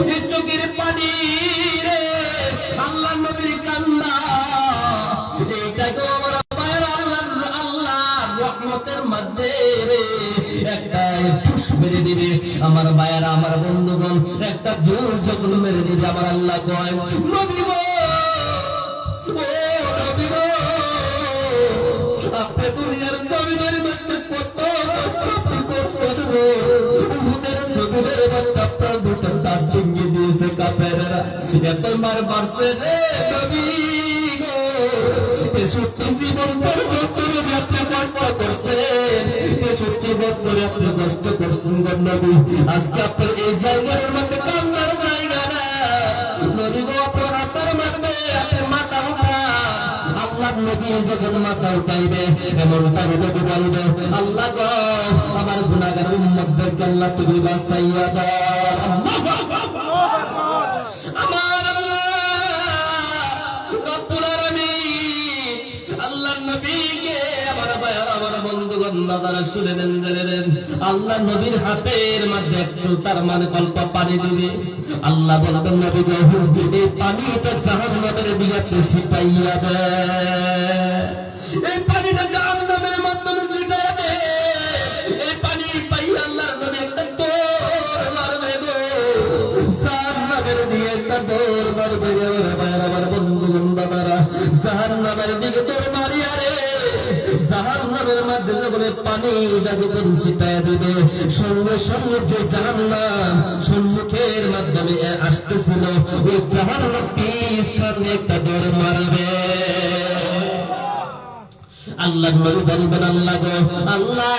এই চোখের পানি রে আল্লাহ নবীর কান্না এইটাকে আমার ভাইয়ের আল্লাহ রহমতের মধ্যে রে একটা পুষ মেরে দিবে আমার ভাইয়েরা আমার বন্ধুগণ একটা জোর যখন মেরে দিবে আমার আল্লাহ কয় নবী গো আপনি দুনিয়ার জমিনের মধ্যে কত কষ্ট করছেন গো উহুদের জমিনের মধ্যে আপনার দুটো দাঁত ভেঙে দিয়েছে কাফেররা এতবার মারছে রে নবী গো ৬৩ জীবন পর্যন্ত আপনি কষ্ট করছেন ৬৩ বছরে আপনি কষ্ট করছেন গো নবী আজকে আপনার এই জায়গার মধ্যে কান্নার জায়গা না নবী গো আপনার হাতের মধ্যে আপনি মাথা উঠা আল্লাহ নবী যখন মাথা উঠাইবে এমন তার নবী বলবে আল্লাহ গো আমার গুনাহগার উম্মতদেরকে আল্লাহ তুমি বাঁচাইয়া দাও আমার আল্লাহ রব্বুল আলামিন আল্লাহ নবীকে আমার ভাইরা আমার বন্ধুগণ দাদারা শুনে নেন জেনে নেন আল্লাহ নবীর হাতের মধ্যে একটু তার মানে অল্প পানি দিবে আল্লাহ বলবেন নবী গো এই পানিটা জাহান্নামের দিকে ছিটাইয়া দে এই পানিটা জাহান্নামের মাধ্যমে ছিটাইয়া দে এই পানি পাই আল্লাহ নবী একটা দৌড় মারবে গো জাহান্নামের দিকে একটা দৌড় মারবে আমার ভাইরা আমার বন্ধুগণ দাদারা জাহান্নামের দিকে দৌড় মারিয়া রে জাহান্নামের মধ্যে যখন পানিটা যখন ছিটাইয়া দিবে সঙ্গে সঙ্গে যে জাহান্নাম সম্মুখের মাধ্যমে আসতেছিল ওই জাহান্নাম পিছনে একটা দৌড় মারবে আল্লাহ নবী বলবেন আল্লাহ গো আল্লাহ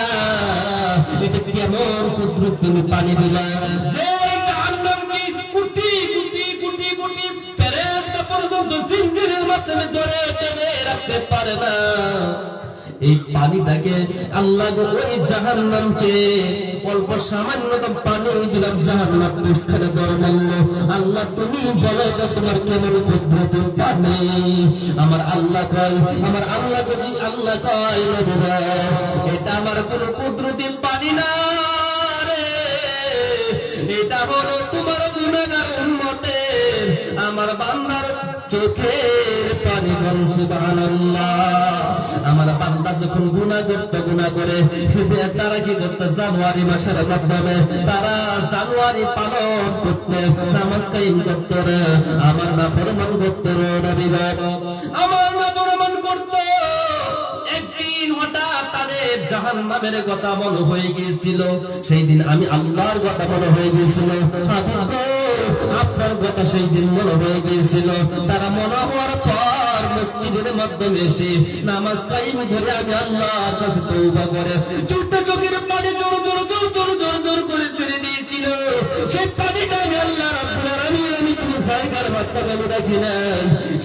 এটা কেমন কুদরত তুমি পানি দিলা যে জাহান্নামকে কোটি কোটি কোটি কোটি ফেরেশতা পর্যন্ত জিনজিরের মাধ্যমে ধরে টেনে রাখতে পারে না এই পানিটাকে আল্লাহ ওই জাহান্নামকে অল্প সামান্য পানি দিলাম জাহান্নাম পিছনে দর মারল আল্লাহ তুমি বলো তো তোমার কেমন কুদরতের পানি আমার আল্লাহ কয় এটা আমার কোন কুদরতের পানি না রে এটা হলো তোমার গুনাহগার উম্মতের আমার বান্দার চোখের পানি বল সুবহানাল্লাহ আমার বান্দা যখন গুনাহ করে তারা কি করতে জানুয়ারি মাসের মাধ্যমে তারা জানুয়ারি পালন করতে নামাজ কায়েম করতে আমার নাফরমান করতে নবী আমার নাফরমান করতে একদিন হঠাৎ তাদের জাহান্নামের কথা মনে হয়ে গিয়েছিল সেই দিন আমি আল্লাহর কথা মনে হয়ে গিয়েছিল আপনার কথা সেই দিন মনে হয়ে গিয়েছিল তারা মনে হওয়ার পর মসজিদের মাধ্যমে এসে নামাজ কায়েম করে আমি আল্লাহর কাছে তওবা করে দুটো চোখের পানি জোর জোর জোর জোর জোর জোর করে ছেড়ে দিয়েছিল সেই পানিটা আমি আল্লাহ রাব্বুল আলামিন আমি কোনো জায়গার মাধ্যমে আমি রাখি না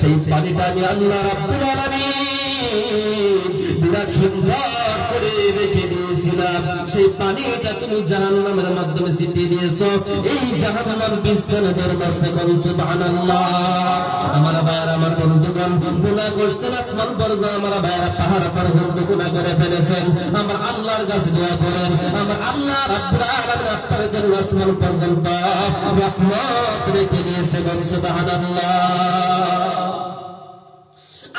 সেই পানিটা আমি আল্লাহ রাব্বুল আলামিন বিরাট সুন্দর করে রেখে দিয়েছিলাম সেই পানিটা তুমি জাহান্নামের মাধ্যমে ছিটিয়ে দিয়েছো এই জাহান্নাম পিছনে দরবারছে কোন সুবহানাল্লাহ আমার ভাইরা আমার বন্ধুগণ গুনাহ করছেন আসমান পর্যন্ত আমার ভাইরা পাহাড় পর্যন্ত গুনাহ করে ফেলেছেন আমার আল্লাহর কাছে দোয়া করেন আমার আল্লাহ রাব্বুল আলামিন আপনাদের জন্য আসমান পর্যন্ত রহমত রেখে দিয়েছে কোন সুবহানাল্লাহ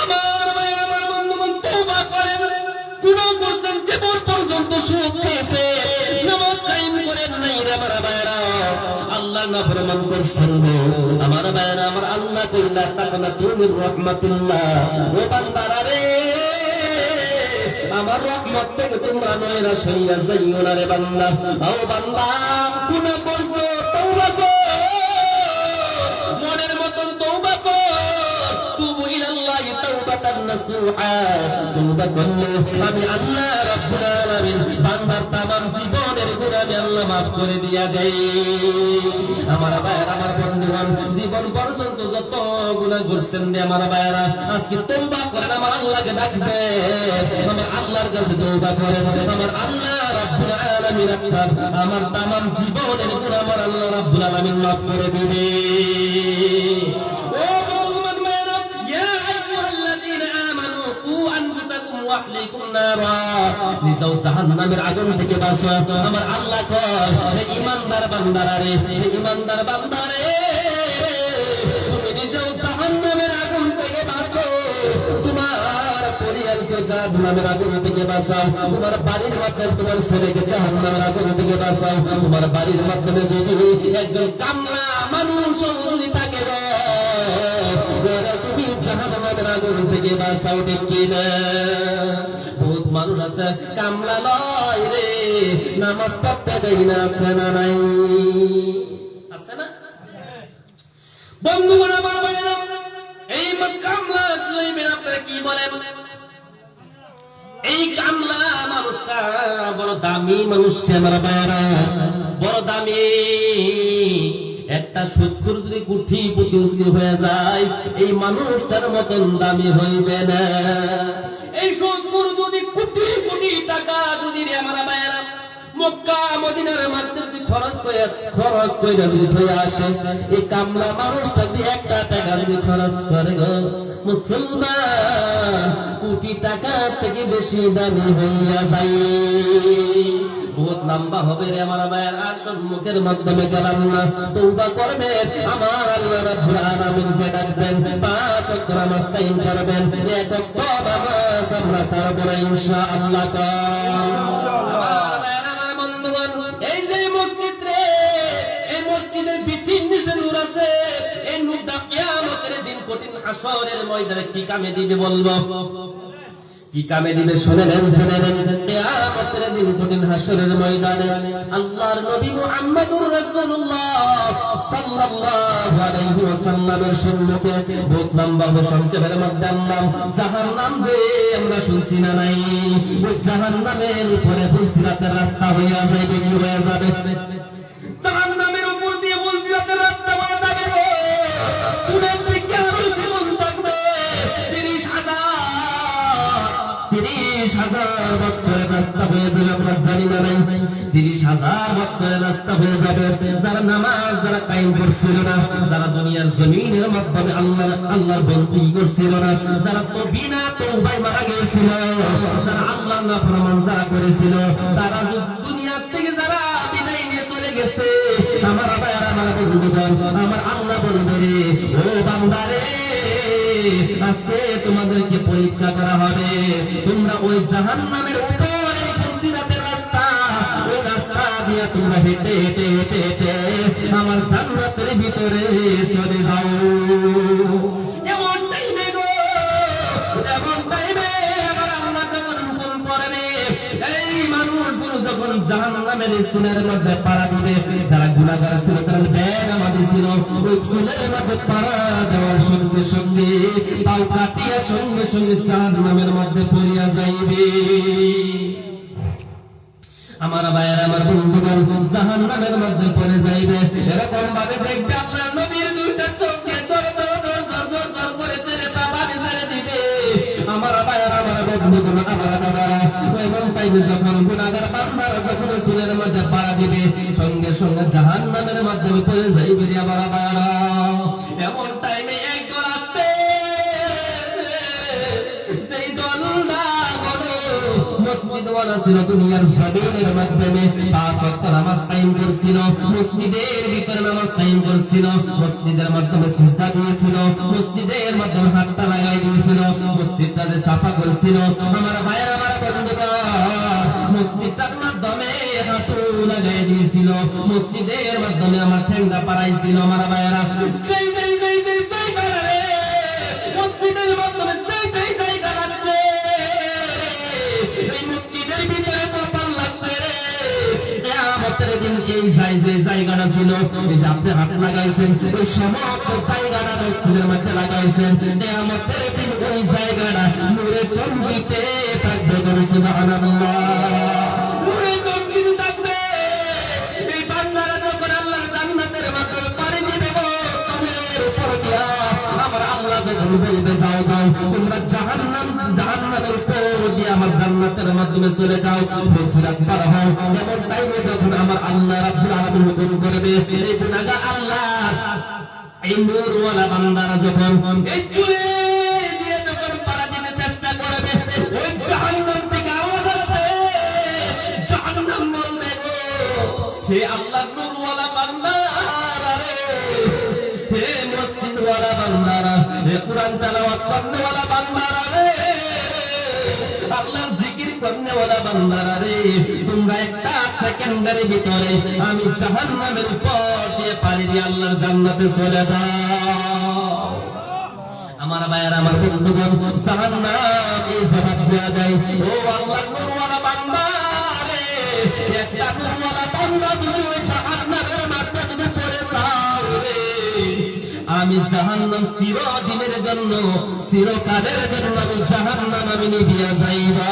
আমার ভাইরা আমার বন্ধুগণ তওবা করেন গুনাহ করছেন জীবন পর্যন্ত সুদ খেয়েছে নামাজ কায়েম করেন নাই রে আমার ভাইরা আল্লাহ নাফরমান করছেন গো আমার ভাইরা আমার আল্লাহ কইলা তাকনা তুমি রহমাতুল্লাহ ও বান্দারা রে আমার রহমত থেকে তোমরা নয়রা সইয়া যাইও না রে বান্দা ও বান্দা গুনাহ করছো তওবা কর মনের মতন তওবা কর তুবু ইলাল্লাহি তাওবাতান নাসুহা তওবা করলে আমি আল্লাহ রাব্বুল আলামিন বান্দার তামাম জীবনের গুনাহ আমি আল্লাহ maaf করে দিয়া দেই আমার ভাইরা আমার বন্ধুগণ জীবন পর্যন্ত যত গুনাহ করছেন রে আমার ভাইরা আজকে তওবা করেন আমার আল্লাহকে ডাকবেন আমার আল্লাহর কাছে তওবা করেন আমার আল্লাহ রাব্বুল আলামিন আমার তামাম জীবনের গুনাহ আমার আল্লাহ রাব্বুল আলামিন maaf করে দিবে ও মুসলমান ভাইরা ইয়া আইয়ুহাল্লাযীনা আমানু কু আনফুসাকুম ওয়া আহলিকুম নারা নিজেও জাহান্নামের আগুন থেকে বাঁচো আমার আল্লাহ কয় হে ঈমানদার বান্দারা রে হে ঈমানদার বান্দারে জাহান্নামের আগুন থেকে বাঁচাও, তোমার বাড়ির মাধ্যমে তোমার ছেলেকে জাহান্নামের আগুন থেকে বাঁচাও, তোমার বাড়ির মাধ্যমে যদি একজন কামলা মানুষ যদি থাকে গো, ওরা তুমি জাহান্নামের আগুন থেকে বাঁচাও, ঠিক কিনা? বহুত মানুষ আছে কামলা নয় রে, নামাজ পড়তে দেয় না, আছে না নাই? আছে না? বন্ধুগণ আমার ভাইরা, এই কামলা চলবেন, আপনারা কি বলেন? এই কামলা মানুষটা বড় দামি মানুষ, আমার ভাইরা বড় দামি। একটা সুৎখোর যদি কোটিপতি হয়ে যায়, এই মানুষটার মতন দামি হইবে না। এই সুৎখোর যদি কোটি কোটি টাকা যদি আমার ভাইরা মক্কা মদিনার মধ্যে যদি খরচ করে যদি হয়ে আসে, এই কামলা মানুষটা যদি একটা টাকা যদি খরচ করে গো, মুসলমান কোটি টাকা থেকে বেশি দামি হইয়া যায়। বহুত লম্বা হবে রে আমার ভাইয়ের, আর সম্মুখের মাধ্যমে গেলাম না। তওবা করবেন, আমার আল্লাহ রাব্বুল আলামিনকে ডাকবেন, 5 ওয়াক্ত নামাজ কায়েম করবেন, 1 ওয়াক্ত নামাজ আমরা ছাড়ব না ইনশাআল্লাহ। এই যে মসজিদ রে, এই মসজিদের ভিত্তির নিচে নূর আছে, এই নূরটা কিয়ামতের দিন কঠিন হাসরের ময়দানে কি কামে দিবে বলবো? কি কামে দিবে শুনেন? কিয়ামতের দিন কঠিন হাসরের ময়দানে আল্লাহর নবী মুহাম্মদুর রাসূলুল্লাহ সাল্লাল্লাহু আলাইহি ওয়াসাল্লামের সম্মুখে বহুত লম্বা সংক্ষেপের মধ্যে আনলাম, জাহান্নাম যে আমরা শুনছি না নাই, ওই জাহান্নামের উপরে ফুলসিরাতের রাস্তা হইয়া যাবে, কি হয়ে যাবে? জাহান্নামের উপর দিয়ে ফুলসিরাতের রাস্তা হয়ে যাবে গো। পুরের দিকে আরো জীবন থাকবে 30,000 বছরের রাস্তা হয়ে যাবে, আমরা জানি না নাই? 30,000 বছরের রাস্তা হয়ে যাবে। যারা নামাজ যারা কায়েম করছিল না, যারা দুনিয়ার জমিনের মাধ্যমে আল্লাহর বন্দী করছিল না, যারা তো বিনা তওবায় মারা গিয়েছিল, যারা আল্লাহর নাফরমান যারা করেছিল, তারা দুনিয়া থেকে যারা বিদায় নিয়ে চলে গেছে, আমার ভাইরা আমার বন্ধুগণ, আমার আল্লাহ বলবে রে, ও বান্দারে, আজকে তোমাদেরকে পরীক্ষা করা হবে। তোমরা ওই জাহান্নামের উপরে ফুলসিরাতের রাস্তা, ওই রাস্তা দিয়ে তোমরা হেঁটে হেঁটে হেঁটে হেঁটে আমার জান্নাতের ভিতরে চলে যাও। এমন টাইমে গো, এমন টাইমে আমার আল্লাহ যখন হুকুম করবে, এই মানুষগুলো যখন জাহান্নামের চুলের মধ্যে পাড়া দিবে, যারা গুনাহগার ছিল, তারা বেনামাজি ছিল, ওই চুলের মধ্যে পাড়া দেওয়ার সঙ্গে সঙ্গে পাও কাটিয়া সঙ্গে সঙ্গে জাহান্নামের মধ্যে পড়িয়া যাইবে। আমার ভাইয়ের আমার বন্ধুগণ, জাহান্নামের মধ্যে পড়ে যাইবে। এরকম ভাবে দেখবে আপনার নবীর দুইটা চোখ দিয়ে জোর করে ছেড়ে তা বাড়ি ছেড়ে দিবে। আমার ভাইয়ের আমার বন্ধুগণ, আমার দাদারা, এমন টাইমে যখন গুনাহগার বান্দারা যখন চুলের মধ্যে পাড়া দিবে, সঙ্গে সঙ্গে জাহান্নামের মাধ্যমে পড়ে যাইবে আমার ভাইয়েরা। এমন টাইমে একদল আসবে, সেই দলটা বড় মসজিদওয়ালা ছিল, দুনিয়ার জমিনের মাধ্যমে 5 ওয়াক্ত নামাজ কায়েম করছিল, মসজিদের ভিতরে নামাজ কায়েম করছিল, মসজিদের মাধ্যমে সিজদা দিয়েছিল, মসজিদের মাধ্যমে হাতটা লাগাই দিয়েছিল, মসজিদটাকে সাফা করছিল। আমার ভাইয়ের আমার বন্ধুগণ, মসজিদটার মাধ্যমে হাঁটু লাগাই দিয়েছিল, মসজিদের মাধ্যমে আমার ঠেঙ্গা পাড়াইছিল। আমার ভাইয়েরা মসজিদের মাধ্যমে জায়গাটা ছিল, এই যে আপনি হাত লাগাইছেন, ওই সমস্ত জায়গাটা মসজিদের মধ্যে লাগাইছেন, কিয়ামতের দিন ওই জায়গাটা নূরে চমকিতে থাকবে। সুবহানাল্লাহ, নূরে চমকিতে থাকবে। এই বান্দারা যখন আল্লাহর জান্নাতের মাধ্যমে পাড়ি দিবে গো, চুলের উপর দিয়া আমার আল্লাহ যখন বলবে, যাও যাও তোমরা জাহান্নামের উপর দিয়ে আমার জান্নাতের মাধ্যমে চলে যাও, ফুলসিরাত পার হও। এমন টাইমে যখন আমার আল্লাহ রাব্বুল আলামিন হুকুম করবে, এই গুনাহগার আল্লাহ, এই নূরওয়ালা বান্দারা যখন এই চুলে দিয়ে যখন পাড়া দিতে চেষ্টা করবে, ওই জাহান্নাম থেকে আওয়াজ আসবে, জাহান্নাম বলবে গো, হে আল্লাহর নূরওয়ালা বান্দারা রে, হে মসজিদওয়ালা বান্দারা, হে কুরআন তেলাওয়াত করনেওয়ালা বান্দারা রে, আল্লাহর জিকির করনেওয়ালা বান্দারা রে, তোমরা একটা সেকেন্ডের ভিতরে আমি জাহান্নামের উপর দিয়ে পাড়ি দিয়ে আল্লাহর জান্নাতে চলে যাও। আমার ভাইয়ের, আমার বন্ধুগণ, জাহান্নাম এই জবাব দেয়া দেয়, ও আল্লাহর নূরওয়ালা বান্দা রে, একটা নূরওয়ালা বান্দা যদি ওই জাহান্নামের মধ্যে যদি পড়ে যাও রে, আমি জাহান্নাম চিরদিনের জন্য, চিরকালের জন্য আমি জাহান্নাম আমি নিভিয়া যাইবা।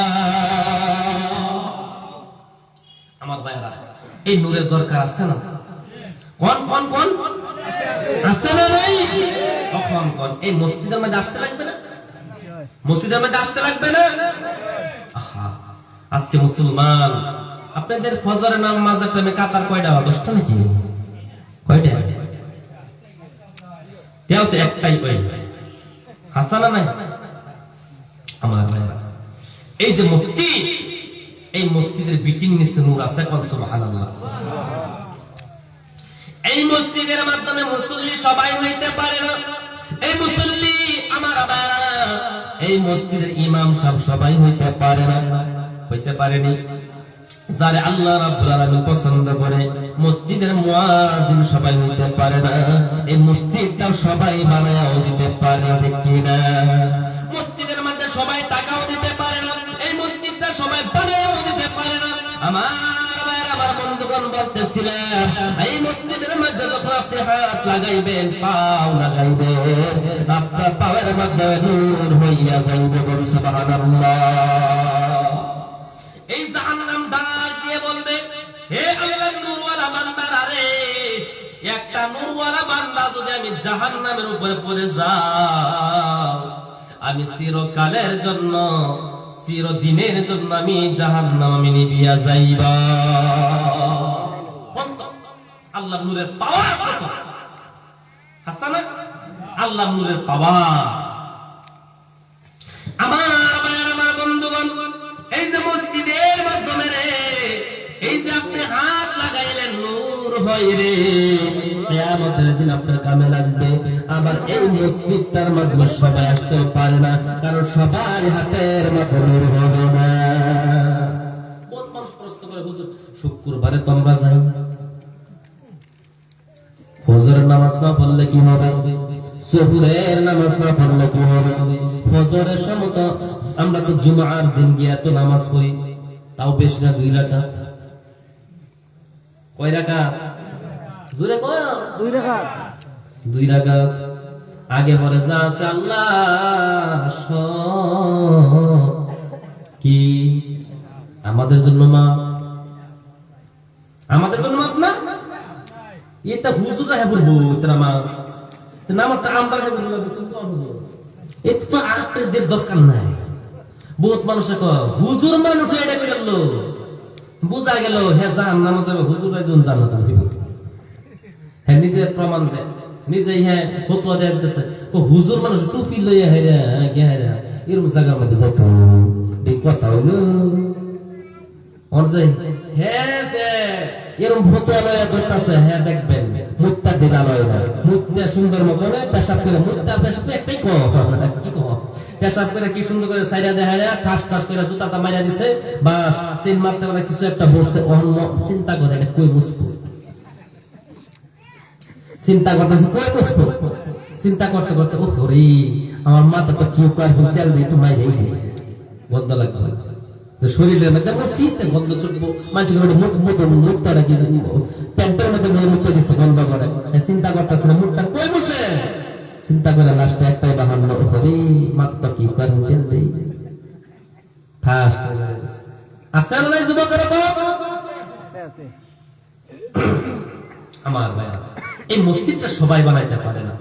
আমার ভাইরা, এই নূরের দরকার আছে না? কোন কোন কোন আছে না নাই? কখন কোন? এই মসজিদের মধ্যে আসতে লাগবে না? মসজিদের মধ্যে আসতে লাগবে না? আহা, আজকে মুসলমান আপনাদের ফজরের নামাজের টাইমে কাতার কয়টা? 10টা নাকি? কয়টা? তেও তো একটাই কই হাসানা নাই। আমার ভাইরা, এই যে মসজিদ, এই মসজিদের বিটিং নিচে নূর আছে, কোন সুবহানাল্লাহ। এই মসজিদের মাধ্যমে মুসল্লি সবাই হইতে পারে না। এই মুসল্লি আমার ভাইরা, এই মসজিদের ইমাম সাহেব সবাই হইতে পারে না, হইতে পারেনি। যারে আল্লাহ রাব্বুল আলামিন পছন্দ করে, মসজিদের মুয়াজ্জিন সবাই হইতে পারে না। এই মসজিদটা সবাই বানায়াও দিতে পারে না, ঠিক না? মসজিদের মধ্যে সবাই টাকাও দিতে পারে না, এই মসজিদটা সবাই বানায়াও দিতে পারে না। আমার ভাইরা, আমার বন্ধুগণ, বলতেছিলাম এই মসজিদের মধ্যে যখন আপনি হাত লাগাইবেন, পাও লাগাইবেন, আপনার পায়ের মধ্যে নূর হইয়া যাইবে, বলি সুবহানাল্লাহ। এই জাহান্নাম ডাক দিয়ে বলবে, হে আল্লাহর নূরওয়ালা বান্দারা রে, একটা নূরওয়ালা বান্দা যদি আমি জাহান্নামের উপরে পড়ে যাও, আমি চিরকালের জন্য, চিরদিনের জন্য আমি জাহান্নাম আমি নিভিয়া যাইবা। আল্লাহর নূরের পাওয়ার কত হাসানা, আল্লাহর নূরের পাওয়ার। আমার ভাইয়ের, আমার বন্ধুগণ, এই যে মসজিদের মাধ্যমে রে, এই যে আপনি হাত লাগাইলেন, নূর হয় রে, কিয়ামতের দিন আপনার কামে লাগবে। আবার এই মসজিদটার মাধ্যমে সবাই আসতে পারে না, কারণ সবার হাতের মতো নূর হবে না। বহুত মানুষ প্রশ্ন করে, হুজুর শুক্রবারে তো আমরা যাই, ফজরের নামাজ না পড়লে কি হবে? জোহরের নামাজ না পড়লে কি হবে? ফজরের সময় তো আমরা তো জুমার দিন গিয়া তো নামাজ পড়ি, তাও বেশ না 2 রাকাত। কয় রাকাত? জোরে কয়? 2 রাকাত। 2 রাকাত। আগে পরে যা আছে আল্লাহ কি আমাদের জন্য মা, আমাদের জন্য মাপ না? এটা হুজুররা হে বলবো নামাজ, নামাজটা আমরা হে বলবো, এটা তো আরেকদের দরকার নাই। বহুত মানুষে কয় হুজুর মানুষ এটা করে গেল, বুঝা গেল হে জান নামাজ হবে, হুজুর একজন জান্নাত আসবে। হ্যাঁ, নিজের প্রমাণ দেয়, নিজেই হ্যাঁ ফতোয়া দেয় দিতেছে, ও হুজুর মানুষ টুপি লইয়া হেরা গেহারা এরকম জায়গার মধ্যে যাইত এই কথা হইলো ওর যে হ্যাঁ যে এরকম ফতোয়া লইয়া করতেছে। হ্যাঁ, দেখবেন মুত্তা দিন আলোয় না, মুত্তা সুন্দর মতনে পেশাব করে, মুত্তা পেশাব একটাই কি পেশাব করে কি সুন্দর করে সাইডা দেখা যায়, ঠাস ঠাস করে জুতাটা মাইরা দিছে, বা সিন মারতে পারে কিছু একটা বসছে, চিন্তা করে এটা কই মুসবো, চিন্তা করতেছে কই মুসবো, চিন্তা করতে করতে ও হরি আমার মাথা তো কিউ কার তেল দিয়ে একটু মাইরে এই গন্ধ লাগবে, শরীরের মধ্যে শীতে গন্ধ ছুটবো, মানুষের মুখটা রাখি প্যান্টের মধ্যে মুখটা দিচ্ছে গন্ধ করে, চিন্তা করতেছে না মুখটা কই বসে, চিন্তা করে লাস্টে একটাই বাহান্ন হরি মাথা কি কার তেল দেই ঠাস আছে না যুবকের আছে। আমার ভাইয়া, এই মসজিদটা সবাই বানাইতে পারে না,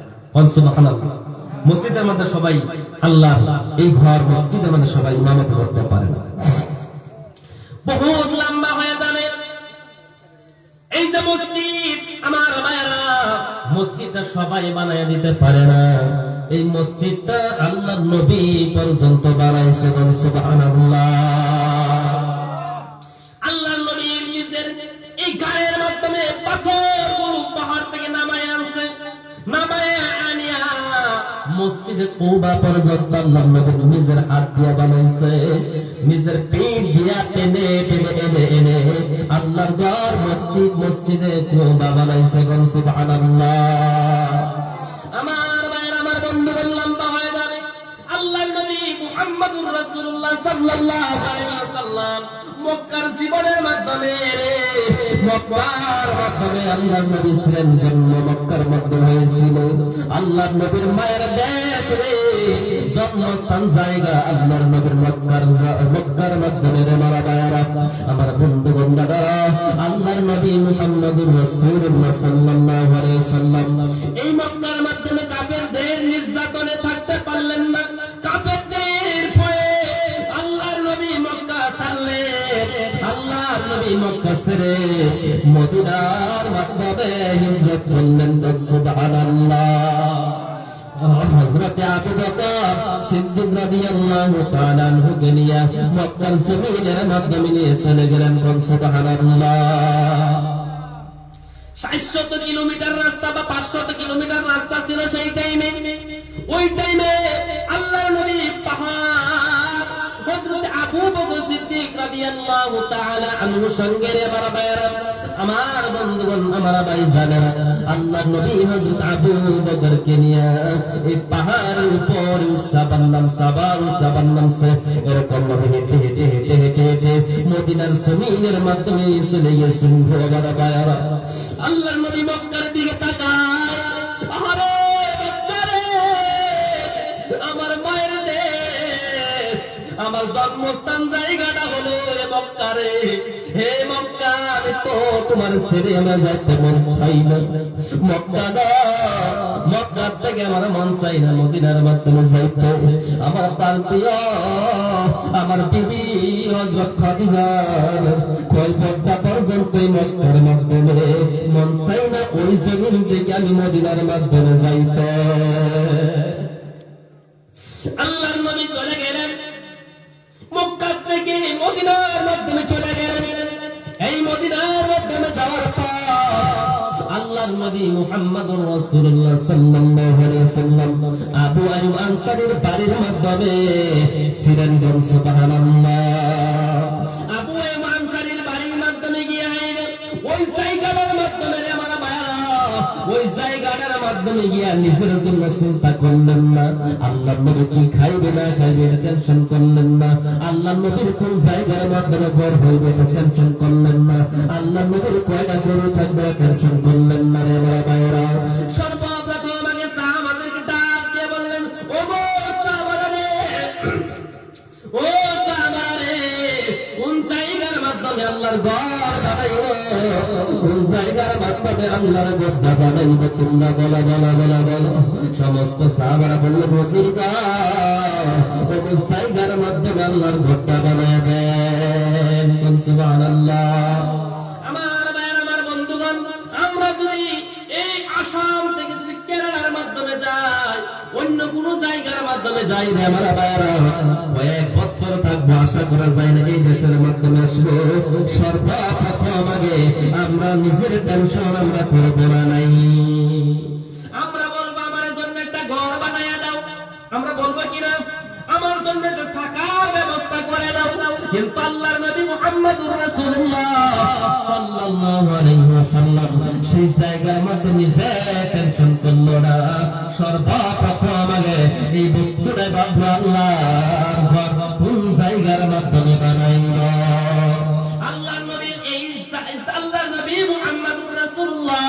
সুবহানাল্লাহ। মসজিদের মধ্যে সবাই আল্লাহ, এই ঘর মসজিদের মধ্যে সবাই ইমামত করতে পারে না, বহুত লম্বা হয়ে যাবে। এই যে মসজিদ আমার ভাইরা, মসজিদটা সবাই বানায় দিতে পারে না, এই মসজিদটা আল্লাহ নবী পর্যন্ত বানাইছে, সুবহানাল্লাহ। আল্লাহ নবী নিজের এই গায়ের মাধ্যমে পাথর পাহাড় থেকে নামায় আনছে, নামায় আনিয়া মসজিদে কুবা পর্যন্ত আল্লাহর নবী নিজের হাত দিয়ে বানাইছে, নিজের পিঠ দিয়া টেনে টেনে এনে এনে আল্লাহর ঘর মসজিদে কুবা বানাইছে। কোন সুবহানাল্লাহ। আমার ভাইয়ের, আমার বন্ধু বললাম তা হয়ে যাবে। আল্লাহর নবী মুহাম্মদুর রাসূলুল্লাহ সাল্লাল্লাহু আলাইহি ওয়াসাল্লাম মক্কার জীবনের মাধ্যমে আল্লাহর নবী ছিলেন, জন্ম মক্কার মধ্যে হয়েছিল। আল্লাহর নবীর মায়ের দেশ রে, জন্মস্থান জায়গা আল্লাহর নবীর মক্কার মাধ্যমে রে। মারা বায়ারা, আমার বন্ধু বান্দারা, আল্লাহর নবী মুহাম্মদুর রাসূলুল্লাহ সাল্লাল্লাহু আলাইহি ওয়াসাল্লাম এই মক্কার মাধ্যমে কাফেরদের নির্যাতনে থাকতে পারলেন না। কাফেরদের ভয়ে আল্লাহর নবী মক্কা ছাড়লেন। আল্লাহর নবী মক্কা ছেড়ে মদিনার মাধ্যমে হিজরত করলেন। সুবহানাল্লাহ। হযরত আবু বকর সিদ্দিক রাদিয়াল্লাহু তাআলা আনহুকে নিয়ে মক্কার জমিনের মাধ্যমে নিয়ে চলে গেলেন। সুবহানাল্লাহ। 700 কিলোমিটার রাস্তা বা 500 কিলোমিটার রাস্তা ছিল সেই টাইমে। ওই টাইমে আল্লাহর নবী পাহাড় হযরত আবু বকর সিদ্দিক রাদিয়াল্লাহু তাআলা আনহু সঙ্গে রে। মারা বায়ারা, আমার বন্ধুগণ, আমার ভাইজানেরা, আল্লাহর নবী হযরত আবু বকরকে নিয়ে এই পাহাড়ের উপর সাবার নামছে। এরকম ভাবে হেঁটে হেঁটে হেঁটে হেঁটে হেঁটে মদিনার জমিনের মাধ্যমে চলে গেছেন। মারা বায়ারা, আল্লাহর নবী মক্কার দিকে তাকায়, আরে মক্কারে, আমার মায়ের দেশ, আমার জন্মস্থান জায়গাটা হলো এ মক্কারে। হে মক্কা, আমি তো তোমার ছেড়ে আমার যাইতে মন চাই না। মক্কা না, মক্কার থেকে আমার মন চাই না মদিনার মাধ্যমে যাইতে। আমার প্রান্তীয়, আমার বিবি হযরত খাদিজার কয় পর্দা পর্যন্ত মক্কার মাধ্যমে মন চাই না ওই জমিন থেকে আমি মদিনার মাধ্যমে যাইতে। আল্লাহর নবী চলে গেলেন মক্কা থেকে মদিনার মাধ্যমে চলে গেলেন। এই মদিনার মাধ্যমে যাওয়ার পর আল্লাহর নবী মুহাম্মদুর রাসূলুল্লাহ সাল্লাল্লাহু আলাইহি ওয়াসাল্লাম আবু আইয়ুব আনসারীর বাড়ির মাধ্যমে ছিলেন। সুবহানাল্লাহ। আবু আইয়ুব আনসারীর বাড়ির মাধ্যমে গিয়ে ওই জায়গাটার মাধ্যমে আমার ভাইরা, ওই জায়গাটার মাধ্যমে গিয়ে নিজের জন্য চিন্তা করলেন না। আল্লাহর নবী কি খাইবে না খাইবে টেনশন করলেন না। আল্লাহর নবীর কোন জায়গার মাধ্যমে ঘর হইবে টেনশন করলেন না। আল্লাহর নবীর কয়টা গরু থাকবে টেনশন করলেন না রে আমার ভাইরা। সর্বপ্রথম আগে সাহাবাদেরকে ডাক দিয়ে বললেন, ও গো সাহাবারা রে, ও সাহাবারা রে, কোন জায়গার মাধ্যমে আল্লাহর ঘর বানাইব, কোন জায়গার মাধ্যমে আল্লাহর ঘর বানাইব, তোমরা বলা বলা বলা বলো। সমস্ত সাহাবারা বললেন, হুজুর গো, কোন জায়গার মাধ্যমে আল্লাহর ঘরটা বানাবেন। সুবহানাল্লাহ। আমার ভাইয়ের, আমার বন্ধুগণ, আমরা যদি এই আসাম থেকে যদি কেরালার মাধ্যমে যাই, অন্য কোন জায়গার মাধ্যমে যাই রে আমার ভাইয়েরা, কয়েক বছর থাকবো, আশা করা যায় না এই দেশের মাধ্যমে আসবো। সর্বপ্রথম আগে আমরা নিজের টেনশন আমরা করবো না নাই। আমরা বলবো আমার জন্য একটা ঘর বানায়া দাও। আমরা বলবো কিনা, আমার জন্য একটা থাকার ব্যবস্থা করে দাও। কিন্তু আল্লাহর নবী মুহাম্মদুর রাসূলুল্লাহ সাল্লাল্লাহু আলাইহি ওয়াসাল্লাম সেই জায়গার মধ্যে নিজে টেনশন করলো না। সর্বপ্রথম আগে এই বস্তুটা ভাবলো, আল্লাহর ঘর কোন জায়গার মাধ্যমে বানাইব। আল্লাহর নবী আল্লাহর নবী মুহাম্মদুর রাসূলুল্লাহ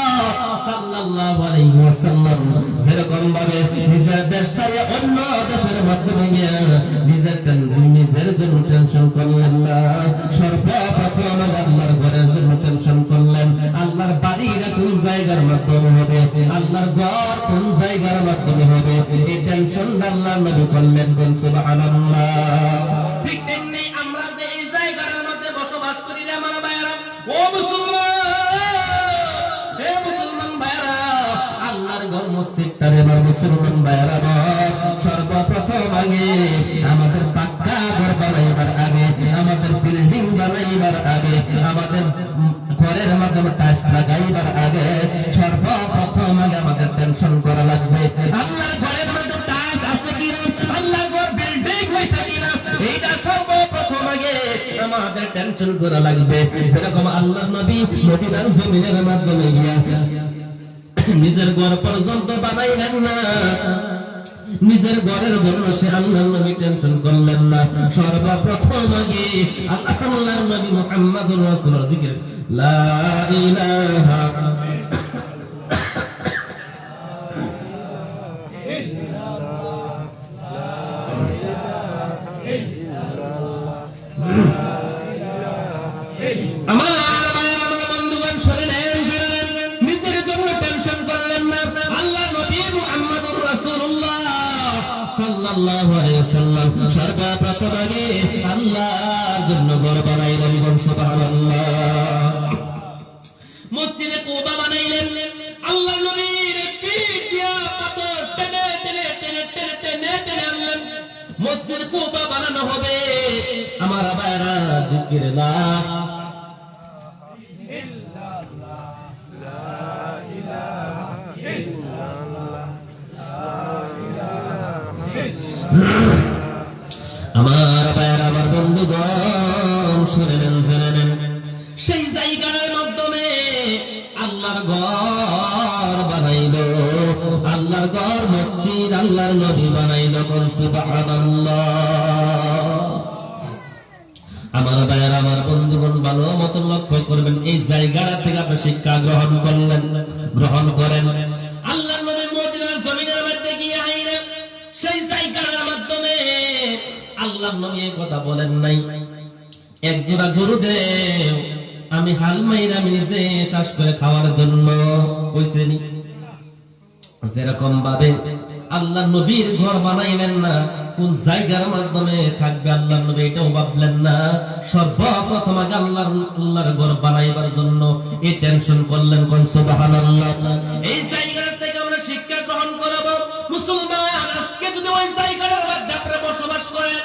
সাল্লাল্লাহু আলাইহি ওয়াসাল্লাম যেরকম ভাবে নিজের দেশ ছেড়ে অন্য দেশের মাধ্যমে গিয়ে নিজের জন্য টেনশন করলেন না। সর্বপ্রথম আল্লাহর ঘরের জন্য টেনশন করলেন। আল্লাহর বাড়িটা কোন জায়গার মাধ্যমে হবে, আল্লাহর ঘর কোন জায়গার মাধ্যমে হবে, এই টেনশন আল্লাহর নবী করলেন। কোন সুবহানাল্লাহ। ঠিক তেমনি আমরা যে এই জায়গার মধ্যে বসবাস করি রে আমার ভাইয়েরা, ও মুসলমান, হে মুসলমান ভাইয়েরা, আল্লাহর ঘর মসজিদটা রে আমার মুসলমান ভাইয়েরা, সর্বপ্রথম আগে আমাদের পাক্কা ঘর বানাইবার আগে, আমাদের বিল্ডিং বানাইবার আগে, আমাদের ঘরের মাধ্যমে টাইলস লাগাইবার আগে সর্বপ্রথম আগে আমাদের টেনশন করা লাগবে। আল্লাহর ঘরের মধ্যে টেনশন করা লাগবে। এরকম আল্লাহর নবী মদিনার জমিনের মাধ্যমে গিয়া নিজের ঘর পর্যন্ত বানাইলেন না, নিজের ঘরের জন্য সে আল্লাহর নবী টেনশন করলেন না। সর্বপ্রথম আগে আল্লাহর নবী মুহাম্মদুর রাসূলুল্লাহ জিকির লা ইলাহা আমার বন্ধুগণ শুনলেন, নিজের জন্য টেনশন করলেন না। আল্লাহ নবী মুহাম্মদুর রাসূলুল্লাহ সাল্লাল্লাহু আলাইহি ওয়াসাল্লাম সর্বপ্রথম আগে আল্লাহর জন্য ঘর বানাইলেন। সুবহানাল্লাহ। মসজিদে কুবা বানাইলেন। আল্লাহ নবীর পিঠ দিয়া পাথর টেনে টেনে টেনে টেনে টেনে টেনে আনলেন। মসজিদ কুবা বানানো হবে। আমার ভাইরা জিকির লা আমার ভাইয়ের আমার বন্ধুগণ শুনেলেন জেনেলেন, সেই জায়গার মাধ্যমে আল্লাহর ঘর বানাইল। আল্লাহর ঘর মসজিদ আল্লাহর নবী বানাইল। সুবহানাল্লাহ। আমার ভাইয়ের আমার বন্ধুগণ ভালো মতো লক্ষ্য করবেন, এই জায়গাটা থেকে আপনি শিক্ষা গ্রহণ করলেন, গ্রহণ করেন। আল্লাহর নবী মদিনার জমিনের মধ্যে গিয়ে আইলেন, সেই জায়গার মাধ্যমে আল্লাহর নবী এই কথা বলেন নাই, এক জোড়া গরু দেও, আমি হাল মাইরা আমি নিজে শ্বাস করে খাওয়ার জন্য। কইছেনি যেরকম ভাবে আল্লাহর নবীর ঘর বানাইলেন না, কোন জায়গার মাধ্যমে থাকবে আল্লাহর নবী এটাও ভাবলেন না। সর্বপ্রথম আগে আল্লাহর ঘর বানাইবার জন্য এই টেনশন করলেন। কোন সুবহানাল্লাহ। এই জায়গাটা থেকে আমরা শিক্ষা গ্রহণ করব। মুসলমান আজকে যদি ওই জায়গার মধ্যে আপনি বসবাস করেন,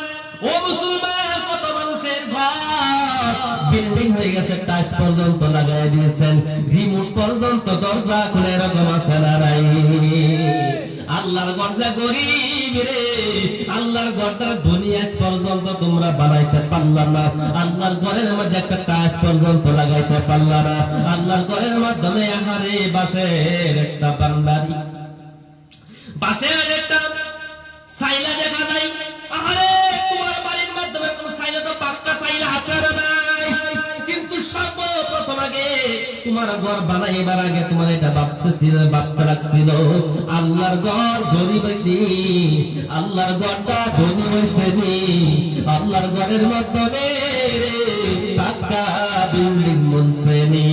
ও মুসলমান, কত মানুষের ঘর বিল্ডিং হয়ে গেছে, টাইলস পর্যন্ত লাগাই দিয়েছেন, রিমোট পর্যন্ত দরজা খুলে এরকম আছে না নাই? আল্লাহর ঘর যে গরিব রে, আল্লাহর ঘরটা দুনিয়া পর্যন্ত তোমরা বানাইতে পারলা না। আল্লাহর ঘরের মধ্যে একটা টাইলস পর্যন্ত লাগাইতে পারলা না। আল্লাহর ঘরের মাধ্যমে আমারে বাঁশের একটা বান্দারি, বাঁশের একটা সাইলা দেখা যায়। আরে তোমার বাড়ির মাধ্যমে কোন সাইলা তো পাক্কা সাইলা হাজার নাই, কিন্তু সর্বপ্রথম আগে তোমার ঘর বানাইবার আগে তোমার এটা ভাবতে লাগছিল আল্লাহর ঘর গরিব নি, আল্লাহর ঘরটা ধনী হয়েছে নি, আল্লাহর ঘরের মাধ্যমে পাক্কা বিল্ডিং বনছে নি।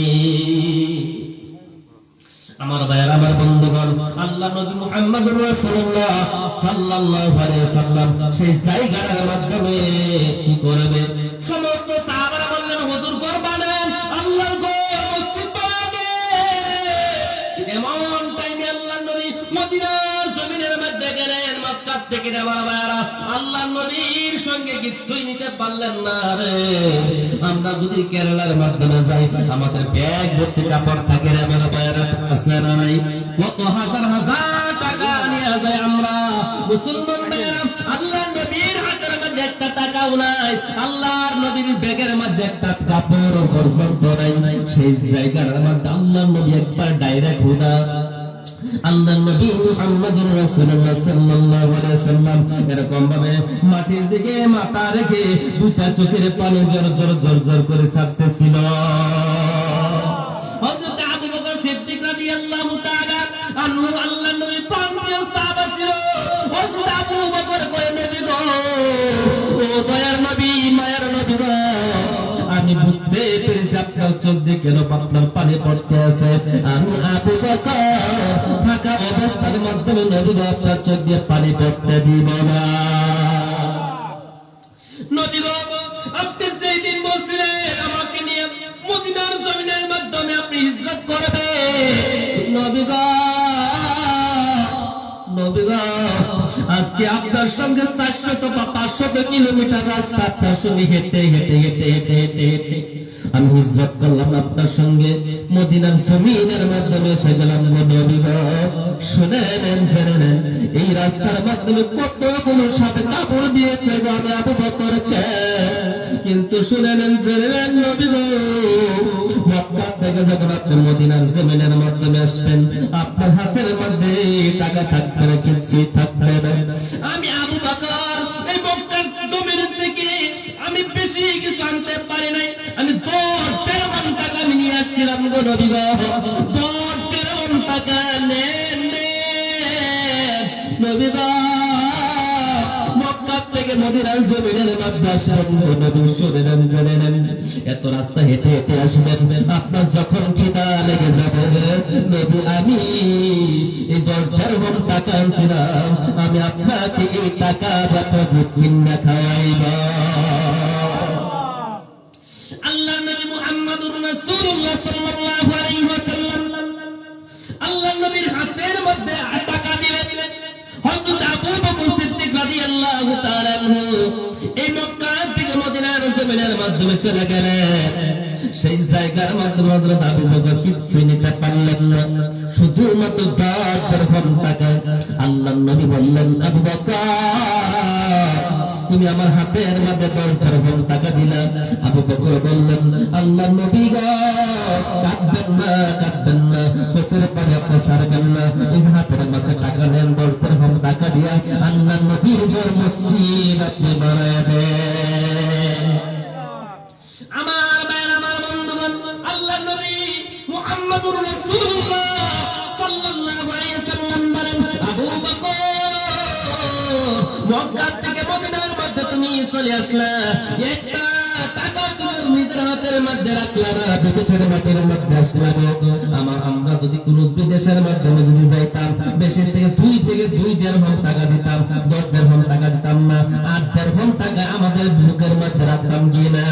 আমার ভাইয়ের আমার বন্ধুগণ, আল্লাহ নবী মুহাম্মদুর রাসূলুল্লাহ সাল্লাল্লাহু আলাইহি ওয়াসাল্লাম সেই জায়গার মাধ্যমে কি করবে? সমস্ত সাহাবারা বললেন, হুজুর ঘর বানান, আল্লাহর ঘর মসজিদ বানাবে। এমন টাইমে আল্লাহ নবী মদিনার জমিনের মধ্যে গেলেন। মক্কা থেকে আমার ভাইয়েরা আল্লাহর নবীর সঙ্গে কিছুই নিতে পারলেন না রে। আমরা যদি কেরালার মাধ্যমে যাই, আমাদের ব্যাগ ভর্তি কাপড় থাকে রে আমার ভাইয়েরা, আছে না নাই? কত হাজার হাজার টাকা নিয়ে যায় আমরা মুসলমান ভাইয়েরা। আল্লাহর নবীর হাতের মধ্যে একটা টাকাও নাই, আল্লাহর নবীর ব্যাগের মধ্যে একটা কাপড় পর্যন্ত নাই। সেই জায়গার মধ্যে আল্লাহর নবী একবার ডাইরেক্ট হুদা আল্লাহর নবী মুহাম্মদুর রাসূলুল্লাহ সাল্লাল্লাহু আলাইহি ওয়াসাল্লাম এরকম ভাবে মাটির দিকে মাথা রেখে দুটা চোখের পানি জোর জোর জোর জোর করে ছাড়তেছিল। হযরত আবু বকর সিদ্দিক রাদিয়াল্লাহু তাআলা আনহু আল্লাহর নবী প্রাণপ্রিয় সাহাবা ছিল। হযরত আবু বকর কয়, নবী গো, ও দয়ার নবী, মায়ার নবী গো, আমি বুঝতে পেরেছি আপনার চোখ দিয়ে কেন আপনার পানি পড়তে আছে। আমি আবু বকর থাকা অবস্থার মাধ্যমে নবী গো আপনার চোখ দিয়ে পানি পড়তে দিব না। নবী গো, আপনি সেই দিন বলছিলেন আমাকে নিয়ে মদিনার জমিনের মাধ্যমে আপনি হিজরত করবেন। নবী গো, নবী গো, আজকে আপনার সঙ্গে 400 বা 500 কিলোমিটার রাস্তা আপনার সঙ্গে হেঁটে হেঁটে হেঁটে হেঁটে হেঁটে হেঁটে আমি হিজরত করলাম আপনার সঙ্গে, মদিনার জমিনের মাধ্যমে এসে গেলাম। নবী গো, শুনে নেন, জেনে নেন, এই রাস্তার মাধ্যমে কতগুলো সাপে কাপড় দিয়েছে গো আমি আবু বকরকে, কিন্তু কিন্তু শুনে নেন জেনে নেন নবী গো, মক্কা থেকে যখন আপনি মদিনার জমিনের মাধ্যমে আসবেন, আপনার হাতের মধ্যে টাকা থাকবে না, কিছু থাকবে না। আমি আবু বকর এই মক্কার জমিন থেকে আমি বেশি কিছু আনতে পারি নাই, আমি 10-13 মণ টাকা আমি নিয়ে আসছিলাম গো নবী গো, 10-13 মণ টাকা নেন নবী গো। মক্কা থেকে মদিনার জমিনের মধ্যে আসবেন নবী, শুনে নেন জেনে নেন, এত রাস্তা হেঁটে হেঁটে আসবেন, আপনার যখন খিদা লেগে যাবে নবী, আমি এই 10-13 মণ টাকা আনছিলাম, আমি আপনাকে এই টাকা দুধ কিনা খাওয়াইব। আল্লাহ নবী মুহাম্মদুর রাসূলুল্লাহ সাল্লাল্লাহু আলাইহি ওয়াসাল্লাম আল্লাহ নবীর হাতের মধ্যে টাকা দিলেন। হযরত আবু বকর সিদ্দিক রাদিয়াল্লাহু তাআলা আনহু এই মক্কা থেকে মদিনার জমিনের মাধ্যমে চলে গেলেন। সেই জায়গার মাধ্যমে হযরত আবু বকর কিছু নিতে পারলেন না, শুধুমাত্র 10 দিরহাম টাকা। আল্লাহ নবী বললেন, আবু বকর তুমি আমার হাতের মধ্যে 10 দিরহাম টাকা দিলা। আবু বকর বললেন, আল্লাহ নবী গো, কাঁদবেন না, কাঁদবেন না, চোখের পানি আপনি ছাড়বেন না, এই হাতের মধ্যে টাকা নেন, 10 দিরহাম টাকা দিয়া আল্লাহ নবীর ঘর মসজিদ আপনি বানায় দেন। আমার ভাইয়ের, আমার বন্ধুগণ, আল্লাহ নবী মুহাম্মদুর রাসূলুল্লাহ সাল্লাল্লাহু আলাইহি ওয়াসাল্লাম বলেন, আবু বকর মক্কা থেকে মদিনার মধ্যে তুমি চলে আসলা, একটা টাকা তুমি নিজের হাতের মধ্যে রাখলা না, বিদেশের মাটির মধ্যে আসলা। আমরা যদি কোন বিদেশের মাধ্যমে যদি যাইতাম, দেশের থেকে 2 দিরহাম টাকা দিতাম, 10 দিরহাম টাকা দিতাম না, 8 দিরহাম টাকা আমাদের বুকের মধ্যে রাখতাম কিনা।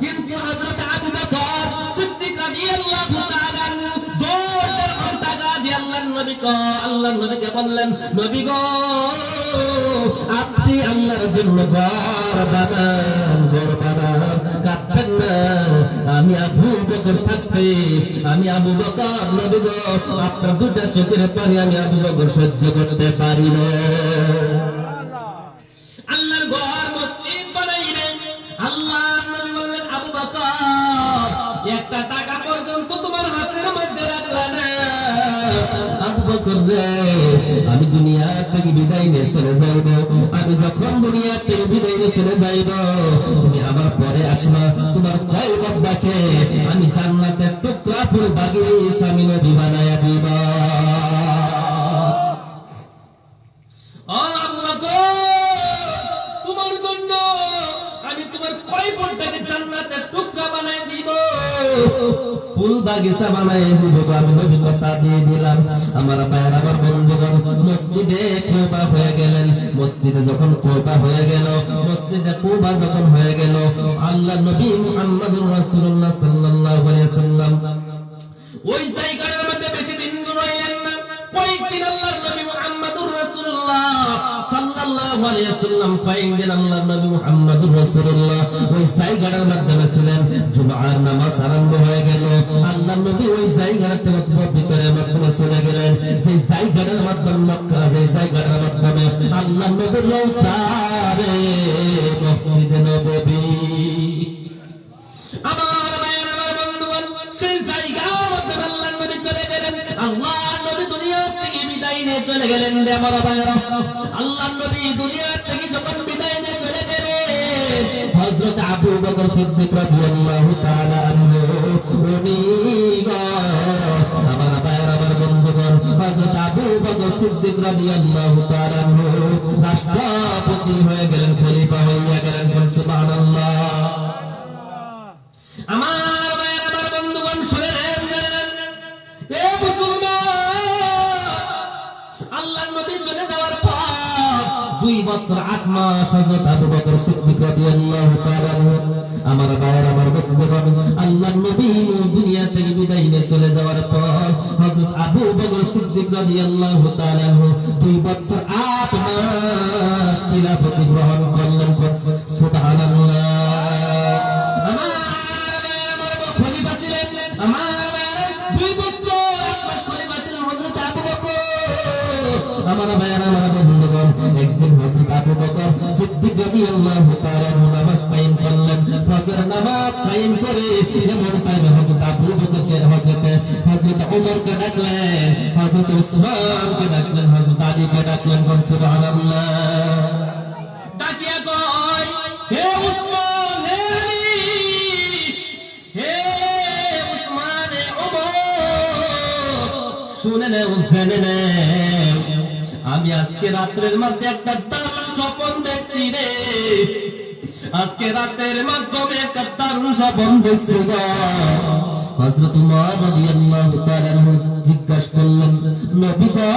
কিন্তু হযরত আবু বকর সিদ্দিক রাদিয়াল্লাহু তাআলা 10 দিরহাম টাকা দিয়ে আল্লাহর নবীকে বললেন, নবী গো, আপনি আল্লাহর জন্য ঘর বানান, ঘর বানান, কাঁদবেন না। আমি আবু বকর থাকতে, আমি আবু বকর নবী গো, আপনার 2টা চোখের পানি আমি আবু বকর সহ্য করতে পারি না। আল্লাহর ঘর মসজিদ বানাইলেন। আল্লাহ নবী বললেন, আবু বকর একটা টাকা পর্যন্ত তোমার হাতের মধ্যে রাখলা না। আবু বকর রে, আমি দুনিয়া থেকে বিদায় নিয়ে চলে যাইব, আমি যখন দুনিয়া থেকে বিদায় নিয়ে চলে যাইব, তুমি আমার পরে আসবা, তোমার কয় বান্দাকে আমি জান্নাতের টুকরা ফুল বাগিচা আমি নবী বানায়া দিব। ও আবু বকর, তোমার জন্য আমি তোমার কয় বান্দাকে জান্নাতের টুকরা বানায় দিব, ফুল বাগিচা বানায় দিব, আমি নবী কথা দিয়ে দিলাম। আমার ভাইয়ের, আমার বন্ধুগণ, মসজিদে কুবা হয়ে গেলেন। মসজিদে যখন কুবা হয়ে গেল, মসজিদে কুবা যখন হয়ে গেল, আল্লাহ নবী মুহাম্মদুর রাসূলুল্লাহ সাল্লাল্লাহু আলাইহি ওয়াসাল্লাম ওই জায়গার মধ্যে বেশি দিন রইলেন না। কয়েকদিন আল্লাহর নবী মুহাম্মদুর রাসূলুল্লাহ সাল্লাল্লাহু আলাইহি ওয়াসাল্লাম কয়েকদিন আল্লাহর নবী মুহাম্মদুর রাসূলুল্লাহ ওই জায়গার মধ্যে ছিলেন। জুমার নামাজ আরম্ভ হয়ে গেল, আল্লাহর নবী ওই জায়গার থেকে ভিতরে মধ্যে চলে গেলেন। সেই জায়গার মাধ্যমে মক্কা, সেই জায়গার মাধ্যমে আল্লাহর নবীর রওজারে মসজিদে নববী। আমার ভাইয়ের, আমার বন্ধুগণ, সেই জায়গার মধ্যে আল্লাহর নবী চলে গেলেন। আল্লাহর নবী দুনিয়া থেকে বিদায় নিয়ে চলে গেলেন। আমার ভাইয়েরা, আল্লাহর নবী দুনিয়া থেকে যখন বিদায় নিয়ে চলে গেলেন, হযরত আবু বকর সিদ্দিক রাদিয়াল্লাহু তাআলা আনহু উনি আমার ভাইয়েরা, আমার বন্ধুগণ, হযরত আবু বকর সিদ্দিক রাদিয়াল্লাহু তাআলা আনহু রাষ্ট্রপতি হয়ে গেলেন, খলিফা হয়ে গেলেন। সুবহানাল্লাহ। আমার ভাইয়েরা, আমার বন্ধুগণ, শুনে নেন, এ মুসলমান, আল্লাহর নবী চলে যাওয়ার পর 2 বছর 8 মাস হযরত আবু বকর সিদ্দিক রাদিয়াল্লাহু তাআলা আমার ভাইয়েরা, আমার বন্ধুগণ, আল্লাহর নবী দুনিয়া থেকে বিদায় নিয়ে চলে যাওয়ার পর হযরত আবু বকর সিদ্দিক রাদিয়াল্লাহু তাআলা 2 বছর 8 মাস খিলাফত গ্রহণ করলেন। সুবহানাল্লাহ। আমার ভাইয়েরা, আমার বন্ধুগণ, একদিন হযরত আবু বকর সিদ্দিক রাদিয়াল্লাহু তাআলা নামাজ কায়েম করলেন। কায়েম করে এমন টাইমে হযরত আবু বকরকে হযরত ওমরকে ডাকলেন, হযরত উসমানকে ডাকলেন, হযরত আলীকে ডাকলেন। সুবহানাল্লাহ। ডাকিয়া কয়, হে উসমান, হে আলী, হে উসমান, হে ওমর, শুনে নেও, জেনে নেও, আমি আজকে রাত্রের মধ্যে একটা দারুণ স্বপ্ন দেখছি রে। আজকে রাতের মাধ্যমে একটা দারুণ স্বপ্ন দেখছি গো। হযরত উমর রাদিয়াল্লাহু তাআলা জিজ্ঞাসা করলেন, নবী গো,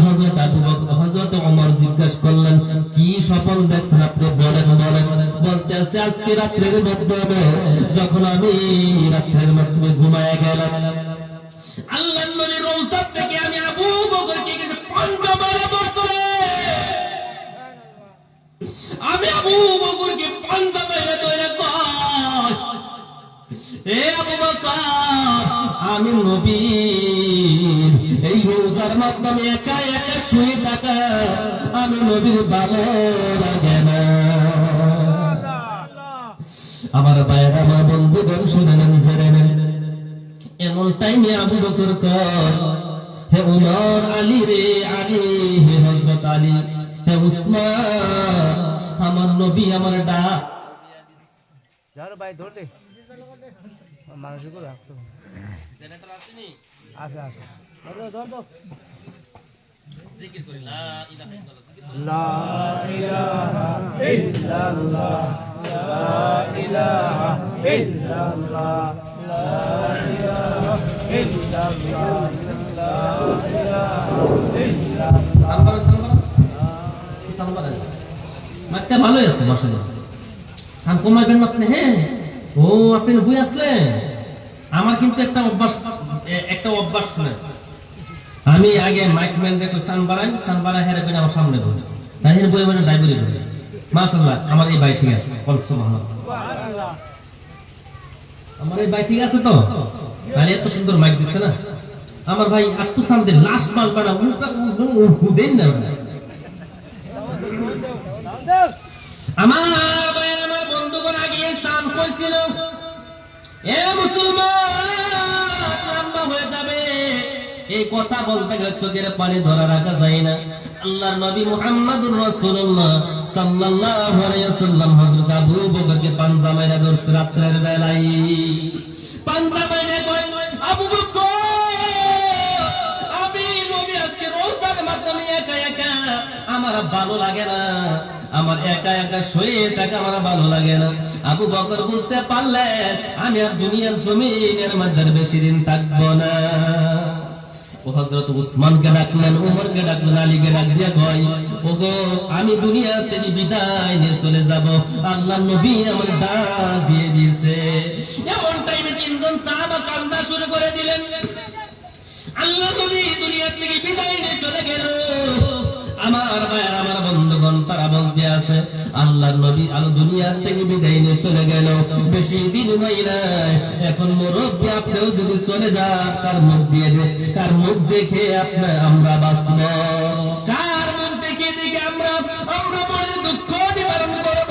হযরত আবু বকর, হযরত ওমর জিজ্ঞাসা করলেন, কি স্বপ্ন দেখছেন আপনি বলেন বলেন। বলতেছে, আজকে রাতের মধ্যে যখন আমি রাতের মধ্যে ঘুমায় গেলাম, আল্লাহর নবীর রওজা থেকে আমি আবু বকরকে কিছু পাঞ্জা মারা ধরতে, আমি আবু বকরকে পাঞ্জা মারা ধরে কয়, হে আবু বকর, আমি নবীর এই রোজার মাধ্যমে একা একা শুয়ে থাকা আমি নবীর ভালো লাগে না। আমার ভাইয়েরা, আমার বন্ধুগণ, শুনে নেন, জেনে নেন। এমন টাইমে আবু বকর কয়, হে উমর, আলী রে, আলী, হে হযরত আলী, হে উসমান, আমার নবী আমার ডাক। যার ভাই ধর দে মানুষের করে রাখতো জেনারেটর আসেনি? আছে আছে ধর ধর ধর জিকির করি, লা ইলাহা ইল্লাল্লাহ, লা ইলাহা ইল্লাল্লাহ, লা ইলাহা ইল্লাল্লাহ, লা ইলাহা ইল্লাল্লাহ, লা ইলাহা ইল্লাল্লাহ। সানবারা মাত্রা ভালো আছে মাশাআল্লাহ। সান কমাবেন আপনি? হ্যাঁ, ও আপনি বই আসলেন। আমার কিন্তু একটা অভ্যাস শুনে, আমি আগে মাইক ম্যান দেখো সান বাড়াই হেরে করে আমার সামনে বই, তাই বই মানে লাইব্রেরি বই। মাশাআল্লাহ, আমার এই ভাই ঠিক আছে, সুবহানাল্লাহ, আমার এই ভাই ঠিক আছে তো, তাহলে এত সুন্দর মাইক দিচ্ছে না আমার ভাই। আত্মসান্দের লাস্ট মাল বানা দেন না আমার ভাই। আমার বন্ধুগণ আগে সান কইছিল, এ মুসলমান লম্বা হয়ে যাবে, এই কথা বলতে গেলে চোখের পানি ধরা রাখা যায় না। আল্লাহর নবী মুহাম্মদুর রাসূলুল্লাহ সাল্লাল্লাহু আলাইহি ওয়াসাল্লাম হযরত আবু বকরকে পাঞ্জা মাইরা ধরছে রাতের বেলায়। পাঞ্জা মাইরা কয়, আবু বকর, আমি নবী আজকে রোজার মাধ্যমে একা একা আমার ভালো লাগে না, আমার একা একা শুয়ে থাকা আমার ভালো লাগে না। আবু বকর বুঝতে পারলেন আমি আর দুনিয়ার জমিনের মধ্যে বেশি দিন থাকবো না। ও হযরত উসমানকে ডাকলেন, উমরকে ডাকলেন, আলীকে ডাক দিয়া কয়, ওগো, আমি দুনিয়া থেকে বিদায় নিয়ে চলে যাব, আল্লাহর নবী আমার ডাক দিয়ে দিয়েছে। এমন টাইমে তিনজন সাহাবা কান্না শুরু করে দিলেন। আল্লাহর নবী দুনিয়া থেকে বিদায় নিয়ে চলে গেল। আমার ভাইয়ের, আমার বন্ধুগণ, তারা বলতে আছে, আল্লাহর নবী আল দুনিয়া থেকে বিদায় নিয়ে চলে গেল, বেশি দিন হয় নাই। এখন মুরব্বী আপনিও যদি চলে যান, কার মুখ দেখে আমরা বাঁচব, কার মুখ দেখে আমরা মনে দুঃখ নিবারণ করব।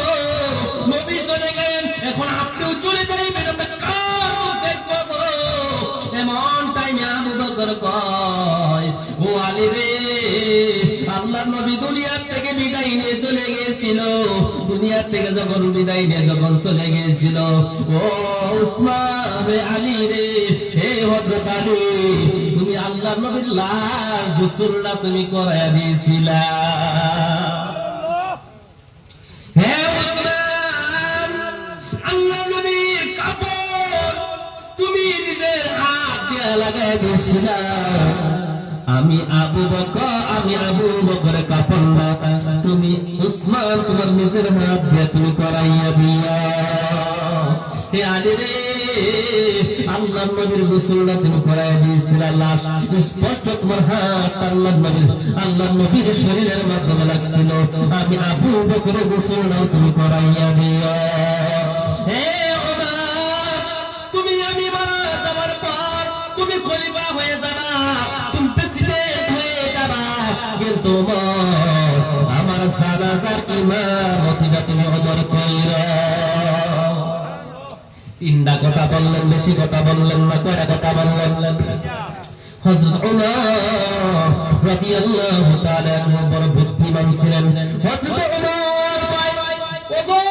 নবী চলে গেলেন, এখন আপনিও চলে যাইবেন, আমরা কার মুখ দেখব? এমন টাইমে আবু বকর কয়, ও আলী রে, আল্লাহর নবী দুনিয়া থেকে বিদায় নিয়ে চলে গিয়েছিল, দুনিয়া থেকে যখন বিদায় নিয়ে যখন চলে গিয়েছিল, ও উসমান, আলী রে, হে হযরত আলী, তুমি আল্লাহর নবীর লাশ গোসলটা তুমি করায়া দিয়েছিলা। হে উসমান, আল্লাহর নবীর কাপড় তুমি নিজের হাত দিয়ে লাগায় দিয়েছিলা। আমি আবু বকর কাফন না, তুমি উসমান তোমার নিজের হাত দিয়ে তুমি করাইয়া দিয়া। হে আলী রে, আল্লাহর নবীর গোসলটা তুমি করাইয়া দিয়েছিলা, লাশ স্পষ্ট তোমার হাত আল্লাহর নবীর শরীরের মাধ্যমে লাগছিল। আমি আবু বকরের গোসলটাও তুমি করাইয়া দিয়া। হে ওমর, তুমি আমি মারা যাওয়ার পর তুমি খলিফা হয়ে যাবা, তুমি প্রেসিডেন্ট হয়ে যাবা, কিন্তু আমার জানাজার ইমামতিটা তুমি ওমর কইরা। কথা বললেন, বেশি কথা বললেন না, কয়টা কথা বললেন? হযরত উমর রাদিয়াল্লাহু তাআলা আনহু বড় বুদ্ধিমান ছিলেন। হযরত উমর ভাই, ওগো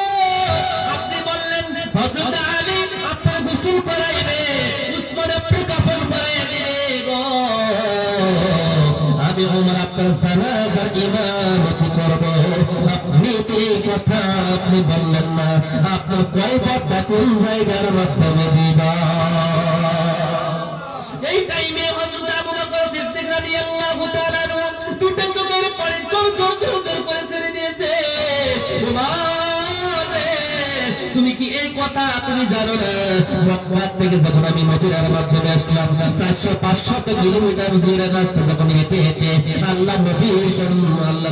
আপনি বললেন হযরত আলী আপনার গোসল করাইবে, উসমান আপনি কাফন করাইয়া দিবে গো, আমি উমর আপনার জানাজার ইমামতি করব, আপনি তো এই কথা আপনি বললেন না, আপনার কয় পর্দা কোন জায়গার মাধ্যমে দিবা? এই টাইমে হযরত আবু বকর সিদ্দিক রাদিয়াল্লাহু তাআলা দুটো চোখের পানি জোর করে ছেড়ে দিয়েছে। উমর রে, তুমি কি এই কথা তুমি জানো না? মক্কা থেকে যখন আমি মদিনার মাধ্যমে আসলাম, 400-500 কিলোমিটার দূরের রাস্তা যখন হেঁটে হেঁটে আল্লাহ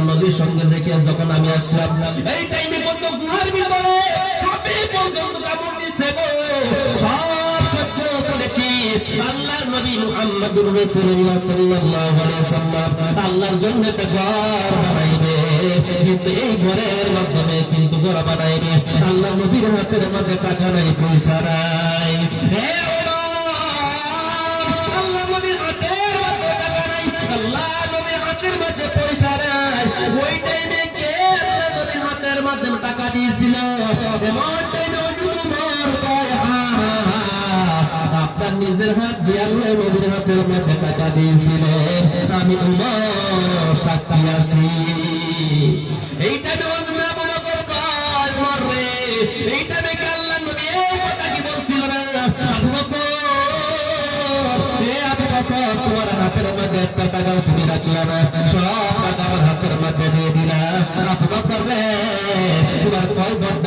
নবীর সঙ্গে থেকে যখন আমি আসলাম, এই টাইমে কত গুহার ভিতরে সাপে পর্যন্ত কামড় দিচ্ছে গো, সব সহ্য করেছি। আল্লাহর নবী মুহাম্মদুর রাসূলুল্লাহ সাল্লাল্লাহু আলাইহি ওয়াসাল্লাম আল্লাহর জন্য একটা ঘর বানাইবে, কিন্তু এই ঘরের মাধ্যমে কিন্তু ঘর বানাইবে, আল্লাহ নবীর হাতের মধ্যে টাকা নাই, পয়সা নাই। হে আল্লাহ নবীর হাতের মধ্যে টাকা নাই, আল্লাহ নবীর হাতের মধ্যে পয়সা নাই। ওই টাইমে কে আল্লাহ নবীর হাতের মধ্যে টাকা দিয়েছিল? এমন টাইমে আপনার নিজের হাত দিয়ে আল্লাহ নবীর হাতের মধ্যে টাকা দিয়েছিলেন, আমি উমর সাক্ষী আছি। এইটা যখন আবু বকর কয় মরে, এইটা দেখে আল্লাহ নবী এই কথা কি বলছিল না? আবু বকর, হে আবু বকর, তোমার হাতের মধ্যে একটা টাকাও তুমি রাখলা না, সব টাকা আমার হাতের মধ্যে দিয়ে দিলা। আবু বকর রে, তোমার কয় বড়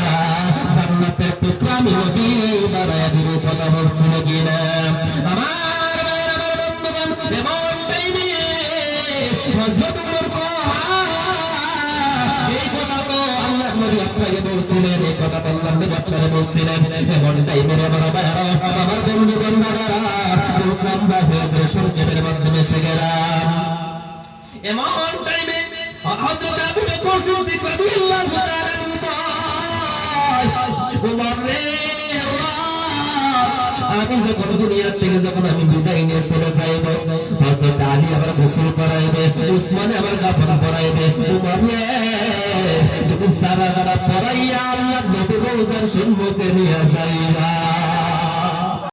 জান্নাতের টুকরা আমি নবী বানায়া দিব, কথা বলছিল কিনা? আমার বন্ধুগণ, এমন টাইমে হযরত উমর এই কথা তো আল্লাহ নবী আপনাকে বলছিলেন, এই কথা তো আল্লাহ নবী আপনাকে বলছিলেন। এমন টাইমে আমার বন্ধুগণ বাবারা লম্বা হয়েছে, সংক্ষেপের মাধ্যমে এসে গেলাম। এমন টাইমে হযরত আবু বকর সিদ্দিক রাদিয়াল্লাহু তাআলা আনহু উমর রে, আমি যখন দুনিয়া থেকে যখন আমি বিদায় নিয়ে চলে যাইব, হযরত আলী আবার গোসল করাইবে, উসমান আবার কাফন পরাইবে, উমর রে তুমি সারা পরাইয়া আল্লাহ নবীর রওজার সম্মুখে নিয়ে যাইবা।